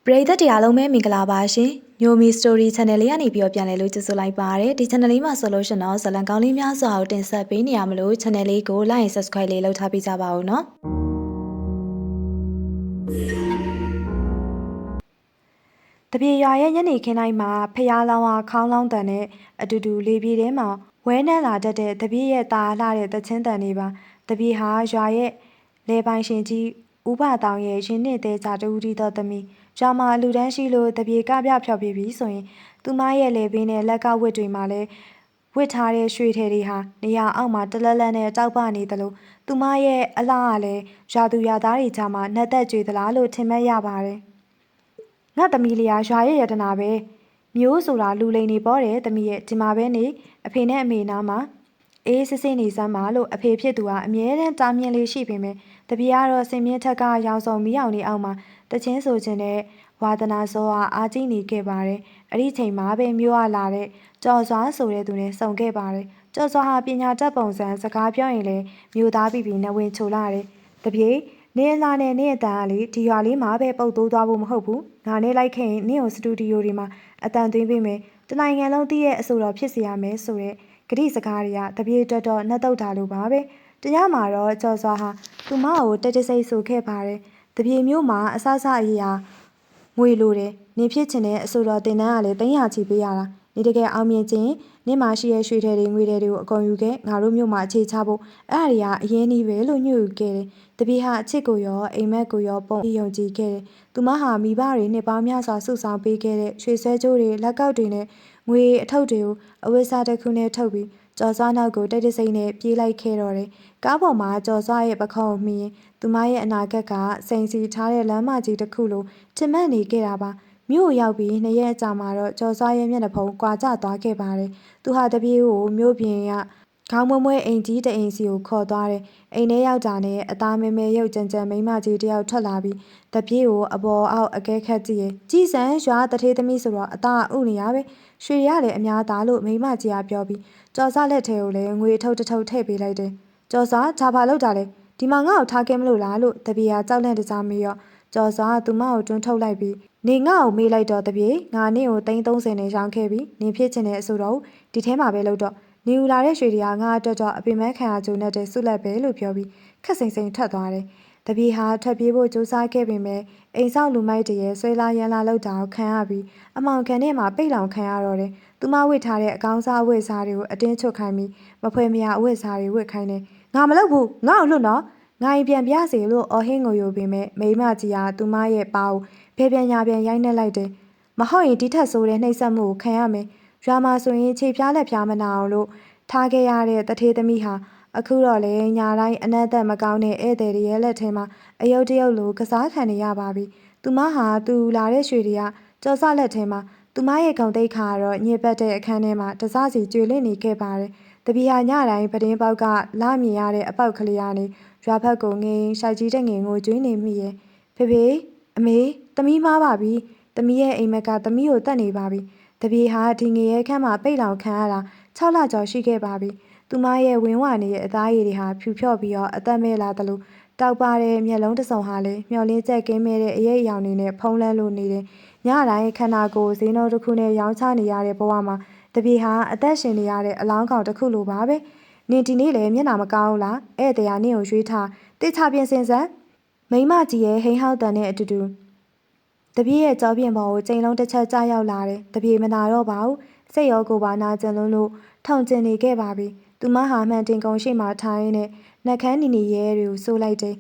ပရိသတ်တရားလုံးပဲမင်္ဂလာပါရှင်။ညိုမီ Story Channel လေးကနေပြီးပြန်လဲလို့ကြိုဆိုလိုက်ပါရစေ။ဒီ channel လေးမှာဆိုလို့ရှင်တော့ဇာတ်လမ်းကောင်းလေးများစွာကိုတင်ဆက်ပေးနေရမလို့ channel လေးကို like and subscribe လေးလုပ်ထားပေးကြပါဦးနော်။တပြေရွာရဲ့ညနေခင်းတိုင်းမှာဖျားလောင်းဟာခေါင်းလောင်းတန်နဲ့အတူတူလေးပြေးထဲမှာဝဲနှမ်းလာတတ်တဲ့တပြေရဲ့ตาလှတဲ့တချင်းတန်လေးပါ။တပြေဟာရွာရဲ့လေပိုင်ရှင်ကြီးဦးဘတောင်ရဲ့ရင်းနှစ်သေးကြတူတီတော်သမီးရွာမှာလူတန်းရှိလို့တပြေကပြဖြောက်ပြပြီးဆိုရင်သူမရဲ့လေပင်နဲ့လက်ကဝတ်တွေမှာလည်းဝတ်ထားတဲ့ရွှေထည်တွေဟာနေရာအောက်မှာတလက်လက်နဲ့တောက်ပနေသလိုသူမရဲ့အလားကလည်းရွာသူရွာသားတွေကြားမှာနှက်သက်ကြွေသလားလို့ထင်မှတ်ရပါတယ်။ငါသမီးလေးရွာရဲ့ရတနာပဲမျိုးဆိုတာလူလိန်နေပေါ်တယ်သမီးရဲ့ဒီမှာပဲနေအဖေနဲ့အမေနားမှာအေးစစ်စစ်နေစမ်းပါလို့အဖေဖြစ်သူကအမြဲတမ်းတားမြင်လေးရှိပေမဲ့တပီကတော့စင်မြင့်ထက်ကရောင်စုံမီးအောင်နေအောင်မှာတချင်းဆိုခြင်းနဲ့ဝါသနာစောဟာအားကြီးနေခဲ့ပါတယ်အဲ့ဒီချိန်မှာပဲမြို့ရလာတဲ့ကြော်စွာဆိုတဲ့သူနဲ့ဆုံခဲ့ပါတယ်ကြော်စွာဟာပညာတတ်ပုံစံစကားပြောရင်လည်းမြို့သားပြီးနဝင်ချိုလာတယ်တပြေနေလာနဲ့နေအတန်ကလေဒီရွာလေးမှာပဲပုတ်တိုးသွားဖို့မဟုတ်ဘူးငါနဲ့လိုက်ခဲ့ရင်နေကိုစတူဒီယိုတွေမှာအတန်သွင်းပေးမယ်တနိုင်ငံလုံးတည့်ရဲ့အဆိုတော်ဖြစ်စီရမယ်ဆိုတဲ့ဂရိစကားတွေကတပြေတွတ်တော့နှက်တုတ်တာလိုပါပဲတညမှာတော့ကြော်စွာဟာသူမကိုတက်တစိတ်ဆိုခဲ့ပါတယ်တပြေမျိုးမှာအဆအဆအရာငွေလိုတယ်နေဖြစ်ချင်တဲ့အဆိုတော်တင်တန်းကလည်း300ချီပေးရတာနေတကယ်အောင်မြင်ခြင်းနေမှာရှိရဲ့ရွှေထည်တွေငွေထည်တွေကိုအကုန်ယူခဲ့ငါတို့မျိုးမှာအခြေချဖို့အဲ့အရာအရင်ကြီးပဲလို့ညှို့ယူခဲ့တယ်တပြေဟာအချစ်ကိုရောအိမ်မက်ကိုရောပုံယုံကြည်ခဲ့တယ်သူမဟာမိဘတွေနှစ်ပေါင်းများစွာစုဆောင်ပေးခဲ့တဲ့ရွှေဆွဲကြိုးတွေလက်ကောက်တွေနဲ့ငွေအထုပ်တွေကိုအဝတ်စားတစ်ခုနဲ့ထုတ်ပြီးကျော်စွာနောက်ကိုတိတ်တဆိတ်နဲ့ပြေးလိုက်ခဲ့တော့တယ်ကားပေါ်မှာကျော်စွာရဲ့ပခုံးမြင်သူမရဲ့အနာဂတ်ကစိန်စီထားတဲ့လမ်းမကြီးတစ်ခုလိုချင်မှတ်နေခဲ့တာပါမြို့ရောက်ပြီး2ရက်ကြာမှတော့ကျော်စွာရဲ့မျက်နှာဖုံးကွာကျသွားခဲ့ပါတယ်သူဟာတပြေးကိုမြို့ပြင်ကခေါင်းမွဲမွဲအိမ်ကြီးတအိမ်စီကိုခေါ်သွားတယ်အိမ်ထဲရောက်တာနဲ့အသားမဲမဲရုပ်ကြမ်းကြမ်းမိန်းမကြီးတယောက်ထွက်လာပြီးတပြေးကိုအပေါ်အောက်အကဲခတ်ကြည့်ရဲ့ကြည်စံရွာတထေးသမီးဆိုတော့အသားဥနေရပဲရွှေရတယ်အများသားလို့မိန်းမကြီးကပြောပြီးကျော်စွာလက်ထဲကိုလည်းငွေအထုပ်တစ်ထုပ်ထည့်ပေးလိုက်တယ်ကျော်စွာဂျာဘာလောက်တာလဲဒီမှာငါ့ကိုထားခဲ့မလို့လားလို့တပြေကကြောက်လန့်တကြားမေးရောကျော်စွာသူမကိုတွန်းထုတ်လိုက်ပြီးနေငါ့ကိုမေးလိုက်တော့တပြေငါနင့်ကို330နဲ့ရောင်းခဲ့ပြီးနင်ဖြစ်ချင်တဲ့အဆိုတော့ဒီထဲမှာပဲလို့တော့နေဦးလာတဲ့ရွှေတရားငါအတွက်တော့အပင်မခံရကြုံနဲ့တဲ့ဆုလက်ပဲလို့ပြောပြီးခက်စိန်စိန်ထွက်သွားတယ်တပြေဟာထွက်ပြေးဖို့ကြိုးစားခဲ့ပေမဲ့အိမ်ဆောင်လူမိုက်တရဲ့ဆွဲလာရန်လာလောက်တာကိုခံရပြီးအမောင်ခံထဲမှာပိတ်လောင်ခံရတော့တယ်သူမဝစ်ထားတဲ့အကောင်းစားအဝတ်စားတွေကိုအတင်းချွတ်ခိုင်းပြီးမဖွဲမရအဝတ်စားတွေဝတ်ခိုင်းတယ်ငါမလုပ်ဘူးငါ့ကိုလွတ်နော်ငါရင်ပြန်ပြစေလို့အော်ဟင်းကိုယူပေမဲ့မိမကြီးဟာသူမရဲ့ပါကိုဖဲပြန်ညာပြန်ရိုက်နှက်လိုက်တယ်မဟုတ်ရင်ဒီထက်ဆိုးတဲ့နှိပ်စက်မှုကိုခံရမယ်ရွာမှာဆိုရင်ခြေဖျားလက်ဖျားမနာအောင်လို့ထားခဲ့ရတဲ့တထေးသမီးဟာအခုတော့လေညာတိုင်းအနက်သက်မကောင်းတဲ့ဧည့်သည်တွေရဲ့လက်ထဲမှာအယုတ်တရုတ်လိုကစားခံနေရပါပြီသူမဟာသူလာတဲ့ရွှေတွေကကြော်စလက်ထဲမှာသူမရဲ့ဂုံတိတ်ခါကတော့ညစ်ပတ်တဲ့အခန်းထဲမှာတစားစီကျွေလင့်နေခဲ့ပါတယ်တပီဟာညတိုင်းပတင်းပေါက်ကလာမြင်ရတဲ့အပေါက်ကလေးကနေရွာဘက်ကိုငင်းရှိုက်ကြီးတဲ့ငင်ကိုကျွေးနေမိရဲ့ဖေဖေအမေသမီးမားပါပြီသမီးရဲ့အိမ်မက်ကသမီးကိုတတ်နေပါပြီတပီဟာဒီငရဲခန်းမှာပိတ်လောင်ခံရတာ6လကျော်ရှိခဲ့ပါပြီသူမရဲ့ဝင်းဝါနေရဲ့အသားရည်တွေဟာဖြူဖြော့ပြီးတော့အသက်မဲလာသလိုတောက်ပါတဲ့မျက်လုံးတစ်စုံဟာလည်းမျောလင်းကျက်ကင်းမဲတဲ့အရေးအယောင်တွေနဲ့ဖုံးလန်းလို့နေတယ်ညတိုင်းခန္ဓာကိုယ်ဈေးနှုန်းတစ်ခုနဲ့ရောင်းချနေရတဲ့ဘဝမှာတပြေဟာအသက်ရှင်နေရတဲ့အလောင်းကောင်တစ်ခုလိုပါပဲနင်ဒီနေ့လည်းမျက်နှာမကောင်းဘူးလားဧည့်သည်ကနင့်ကိုရွေးထားတေချပြင်စင်စမ်းမိမကြီးရဲ့ဟိန်းဟောက်တန်နဲ့အတူတူတပြေရဲ့ကြောပြင်ပေါ်ကိုချိန်လုံးတစ်ချက်ကြားရောက်လာတယ်တပြေမနာတော့ပါဘူးစိတ်ရောကိုယ်ပါနာကျင်လွန်းလို့ထုံကျင်နေခဲ့ပါပြီသူမဟာမှန်တင်ကုံရှိမှထိုင်းနဲ့နှက်ခမ်းနီနီရဲတွေကိုစိုးလိုက်တယ်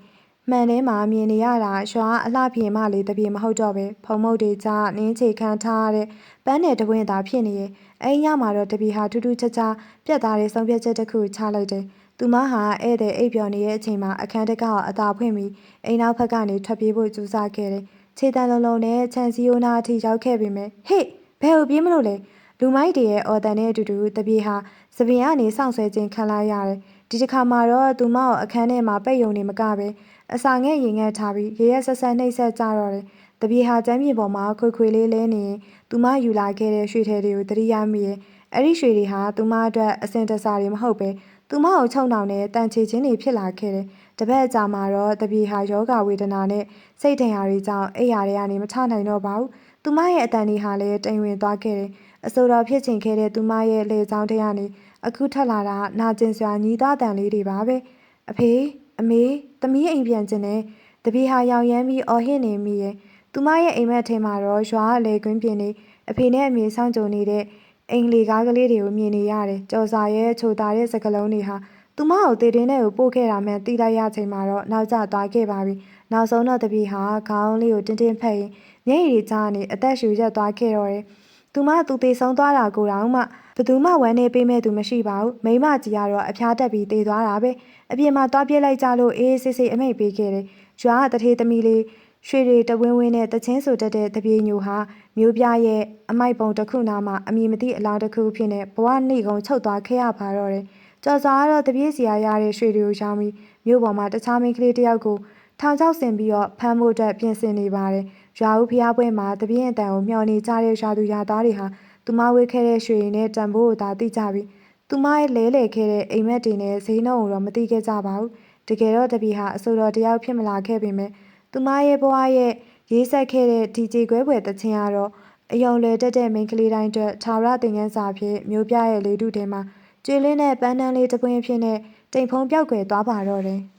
မှန်ထဲမှာမြင်နေရတာရွာအလှပြေမလေးတပြေမဟုတ်တော့ပဲဖုံမုတ်တွေကြားနင်းချေခန်းထားတဲ့ပန်းနယ်တဝင်းသာဖြစ်နေရဲ့အဲညမှာတော့တပြေဟာထူးထူးခြားခြားပြတ်သားတဲ့ဆုံးဖြတ်ချက်တစ်ခုချလိုက်တယ်သူမဟာဧည့်သည်အိပ်ပျော်နေတဲ့အချိန်မှာအခန်းတကားအသာဖွင့်ပြီးအိမ်နောက်ဘက်ကနေထွက်ပြေးဖို့ကြိုးစားခဲ့တယ်ခြေတံလုံးလုံးနဲ့ခြံစည်းရိုးနာအထိရောက်ခဲ့ပေမဲ့ဟေ့ဘယ်ကိုပြေးမလို့လဲလူမိုက်တွေရဲ့အော်တန်နဲ့အတူတူတပြေဟာစပင်ကနေစောင့်ဆွဲခြင်းခံလိုက်ရတယ်ဒီတစ်ခါမှာတော့သူမကိုအခန်းထဲမှာပိတ်ယုံနေမကပဲအစာငဲ့ရင်ငဲ့ထားပြီးရရဆက်ဆက်နှိပ်ဆက်ကြတော့တယ်တပြေဟာကျမ်းမြေပေါ်မှာခွေခွေလေးလဲနေရင်သူမယူလာခဲ့တဲ့ရွှေထည်တွေကိုတတိယမိရဲ့အဲ့ဒီရွှေတွေဟာသူမအတွက်အစင်တစားတွေမဟုတ်ပဲသူ သူမကိုချုံနှောင်နဲ့တန်ချေချင်းတွေဖြစ်လာခဲ့တယ်။တပတ်အကြာမှာတော့တပြေဟာယောဂဝေဒနာနဲ့စိတ်ဒဏ်ရာတွေကြောင့်အိယာတွေကနေမထနိုင်တော့ပါဘူး။သူမရဲ့အတန်တွေဟာလည်းတိမ်ဝင်သွားခဲ့တယ်။အဆိုတော်ဖြစ်ချင်ခဲ့တဲ့သူမရဲ့လေချောင်းထဲကနေအခုထလာတာနာကျင်စရာညီးသားတန်လေးတွေပါပဲ။အဖေအမေသမီးအိမ်ပြန်ကျင်တယ်။တပြေဟာရောင်ရမ်းပြီးအော်ဟစ်နေမိရဲ့။သူမရဲ့အိမ်မက်ထဲမှာတော့ရွာအလေကွင်းပြင်နေအဖေနဲ့အမေစောင့်ကြုံနေတဲ့အိမ်လေကားကလေးတွေကိုမြင်နေရတယ်။ကြော်စာရဲ့ချိုတာတဲ့စကလုံးတွေဟာသူမကိုတေတင်းနဲ့ကိုပို့ခဲ့တာမှန်သိလိုက်ရချိန်မှာတော့နောက်ကျသွားခဲ့ပါပြီ။နောက်ဆုံးတော့တပြေဟာခေါင်းလေးကိုတင်းတင်းဖက်ရင်မျက်ရည်တွေကြားနေအသက်ရှူရက်သွားခဲ့တော့တယ်။သူသေဆုံးသွားတာကိုတောင်မှဘသူမှဝမ်းနေပေးမဲ့သူမရှိပါဘူး။မိမကြီးကတော့အဖျားတက်ပြီးတေသွားတာပဲ။အပြင်မှာသွားပြစ်လိုက်ကြလို့အေးဆေးဆေးအမိတ်ပေးခဲ့တယ်။ရွာကတထေးသမီးလေးရွှေတွေတဝင်းဝင်းနဲ့တချင်းဆိုတတ်တဲ့တပြေညိုဟာမျိုးပြရဲ့အမိုက်ပုံတစ်ခုနားမှာအမည်မသိအလောင်းတစ်ခုဖြစ်နေဘဝနှိကုံချုပ်သွားခဲ့ရပါတော့တယ်။ကျော်စွာကတော့တပြေစီရရတဲ့ရွှေတွေကိုရောင်းပြီးမြို့ပေါ်မှာတခြားမိန်းကလေးတစ်ယောက်ကိုထောင်ချောက်ဆင်ပြီးတော့ဖမ်းဖို့အတွက်ပြင်ဆင်နေပါတယ်။ရွာဦးဖျားပွဲမှာတပြေအတန်ကိုမျှော်နေကြတဲ့ရွာသူရွာသားတွေဟာသူမဝေးခဲ့တဲ့ရွှေတွေနဲ့တန်ဖိုးကိုသာသိကြပြီးသူမရဲ့လဲလှယ်ခဲ့တဲ့အိမ်မက်တွေနဲ့ဈေးနှုန်းကိုတော့မသိခဲ့ကြပါဘူး။တကယ်တော့တပြေဟာအဆိုတော်တစ်ယောက်ဖြစ်မလာခဲ့ပေမဲ့သူမရဲ့ဘဝရဲ့ရေးဆက်ခဲ့တဲ့ဒီကြေခွဲပွဲတခြင်းကတော့အယုံလွယ်တက်တဲ့မိန်းကလေးတိုင်းအတွက်ထာဝရသင်ခန်းစာဖြစ်မျိုးပြရဲ့လေထုထဲမှာကျွေးလင်းတဲ့ပန်းတန်းလေးတစ်ပွင့်ဖြစ်နဲ့တိမ်ဖုံးပြောက်ွယ်သွားပါတော့တယ်။